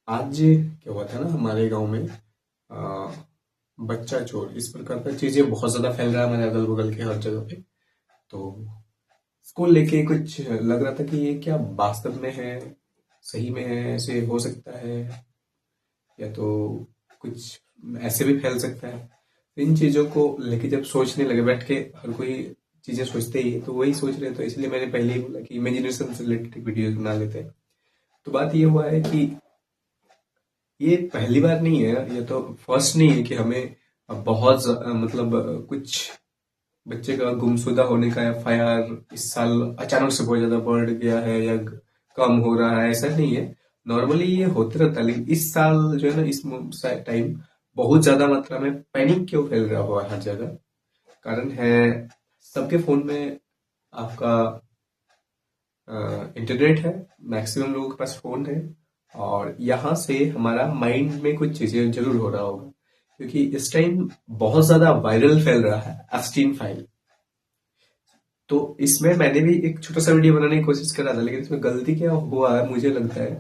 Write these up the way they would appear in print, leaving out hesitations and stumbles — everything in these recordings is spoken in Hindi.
आज क्या हुआ था ना हमारे गांव में आ, बच्चा चोर इस प्रकार का चीजें बहुत ज्यादा फैल रहा है हमारे अगल बगल के हर जगह पे। तो इसको लेके कुछ लग रहा था कि ये क्या वास्तव में है, सही में है, ऐसे हो सकता है या तो कुछ ऐसे भी फैल सकता है। इन चीजों को लेके जब सोचने लगे बैठ के, हर कोई चीजें सोचते ही है, तो वही सोच रहे, तो इसलिए मैंने पहले ही बोला कि इमेजिनेशन से रिलेटेड वीडियो बना लेते हैं। तो बात ये हुआ है कि ये पहली बार नहीं है, ये तो फर्स्ट नहीं है कि हमें मतलब कुछ बच्चे का गुमशुदा होने का एफआईआर इस साल अचानक से बहुत ज्यादा बढ़ गया है या कम हो रहा है, ऐसा नहीं है। नॉर्मली ये होते रहता है, लेकिन इस साल जो है ना, इस टाइम बहुत ज्यादा मात्रा में पैनिक क्यों फैल रहा हुआ है हर जगह। कारण है, सबके फोन में आपका इंटरनेट है, मैक्सिमम लोगों के पास फोन है, और यहाँ से हमारा माइंड में कुछ चीजें जरूर हो रहा होगा, क्योंकि इस टाइम बहुत ज्यादा वायरल फैल रहा है एप्स्टीन फाइल। तो इसमें मैंने भी एक छोटा सा वीडियो बनाने की कोशिश करा था, लेकिन इसमें गलती क्या हुआ है मुझे लगता है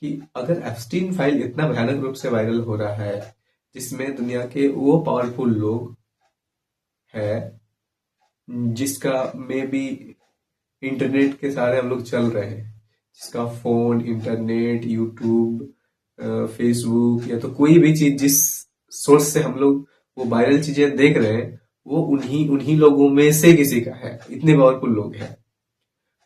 कि अगर एप्स्टीन फाइल इतना भयानक रूप से वायरल हो रहा है, जिसमें दुनिया के वो पावरफुल लोग है, जिसका में भी इंटरनेट के सहारे हम लोग चल रहे हैं, जिसका फोन, इंटरनेट, यूट्यूब, फेसबुक या तो कोई भी चीज जिस सोर्स से हम लोग वो वायरल चीजें देख रहे हैं, वो उन्हीं उन्हीं लोगों में से किसी का है। इतने पावरफुल लोग हैं।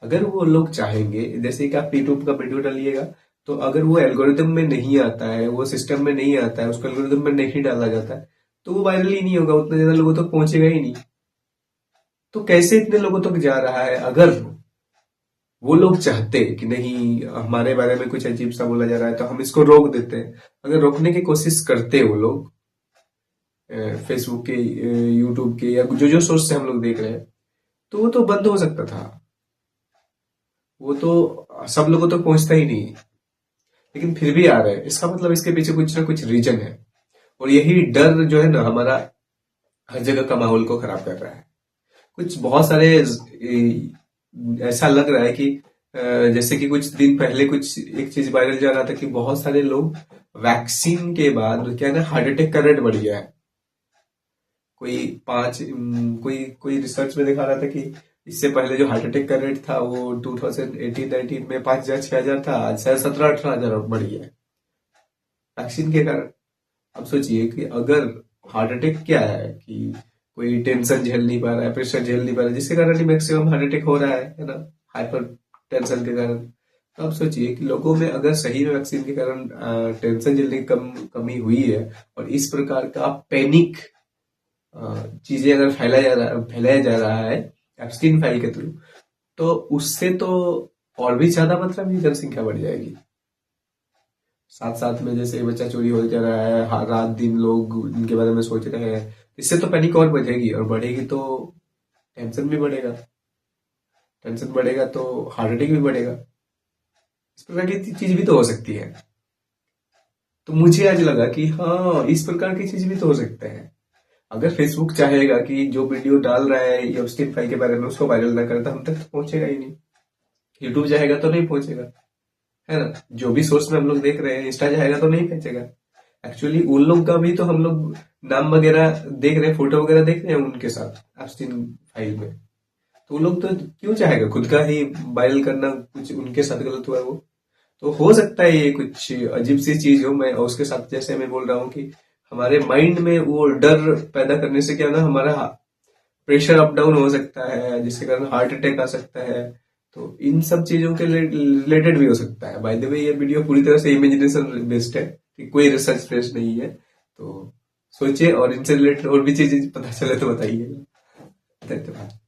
अगर वो लोग चाहेंगे, जैसे कि आप यूट्यूब का वीडियो डालिएगा, तो अगर वो एल्गोरिदम में नहीं आता है, वो सिस्टम में नहीं आता है, उसको एल्गोरिदम में नहीं डाला जाता है, तो वो वायरल ही नहीं होगा, उतने ज्यादा लोगों तक पहुंचेगा ही नहीं। तो कैसे इतने लोगों तक जा रहा है? अगर वो लोग चाहते कि नहीं, हमारे बारे में कुछ अजीब सा बोला जा रहा है तो हम इसको रोक देते हैं, अगर रोकने की कोशिश करते वो लोग फेसबुक के, यूट्यूब के, या जो जो सोर्स से हम लोग देख रहे हैं, तो वो तो बंद हो सकता था। वो तो सब लोगों तक पहुंचता ही नहीं। लेकिन फिर भी आ रहे हैं, इसका मतलब इसके पीछे कुछ ना कुछ रीजन है। और यही डर जो है ना, हमारा हर जगह का माहौल को खराब कर रहा है। कुछ बहुत सारे ऐसा लग रहा है कि जैसे कि कुछ दिन पहले कुछ एक चीज वायरल जा रहा था कि बहुत सारे लोग वैक्सीन के बाद क्या है ना, हार्ट अटैक का रेट बढ़ गया है। कोई कोई कोई रिसर्च में दिखा रहा था कि इससे पहले जो हार्ट अटैक का रेट था वो 2018-19 में 5,000 6,000 था, आज शायद 17-18 हजार बढ़ गया है वैक्सीन के कारण। अब सोचिए कि अगर हार्ट अटैक क्या है कि कोई टेंशन झेल नहीं पा रहा है, प्रेशर झेल नहीं पा रहा है, जिसके कारण ही मैक्सिमम हार्ट अटैक हो रहा है ना, हाइपर टेंशन के कारण। तो अब सोचिए कि लोगों में अगर सही में वैक्सीन के कारण टेंशन झेलने की कमी हुई है, और इस प्रकार का पैनिक चीजें अगर फैलाया जा रहा है एप्स्टीन फाइल के थ्रू, तो उससे तो और भी ज्यादा मात्रा में जनसंख्या बढ़ जाएगी। साथ साथ में जैसे बच्चा चोरी हो जा रहा है, रात दिन लोग इनके बारे में सोच रहे हैं, इससे तो पैनिक और बढ़ेगी, और बढ़ेगी तो टेंशन भी बढ़ेगा। टेंशन बढ़ेगा तो हार्ट अटैक भी बढ़ेगा। इस प्रकार की चीज भी तो हो सकती है। तो मुझे आज लगा कि हाँ, इस प्रकार की चीज भी तो हो सकता है। अगर फेसबुक चाहेगा कि जो वीडियो डाल रहा है या उसके फाइल के बारे में उसको वायरल ना करे, तो हम तक तो पहुंचेगा ही नहीं। यूट्यूब चाहेगा तो नहीं पहुंचेगा, है ना। जो भी सोर्स में हम लोग देख रहे हैं, इंस्टा चाहेगा तो नहीं पहुंचेगा। एक्चुअली उन लोग का भी तो हम लोग नाम वगैरह देख रहे हैं, फोटो वगैरह देख रहे हैं उनके साथ एप्स्टीन फाइल में। तो वो लोग तो क्यों चाहेगा खुद का ही वायरल करना, कुछ उनके साथ गलत हुआ है वो। तो हो सकता है ये कुछ अजीब सी चीज हो। मैं और उसके साथ जैसे मैं बोल रहा हूँ कि हमारे माइंड में वो डर पैदा करने से क्या ना, हमारा प्रेशर अप डाउन हो सकता है, जिसके कारण हार्ट अटैक आ सकता है। तो इन सब चीजों के रिलेटेड भी हो सकता है। बाय द वे, ये वीडियो पूरी तरह से इमेजिनेशन बेस्ड है, कि कोई रिसर्च बेस्ड नहीं है। तो सोचिए, और इनसे रिलेटेड और भी चीजें पता चले तो बताइए। धन्यवाद।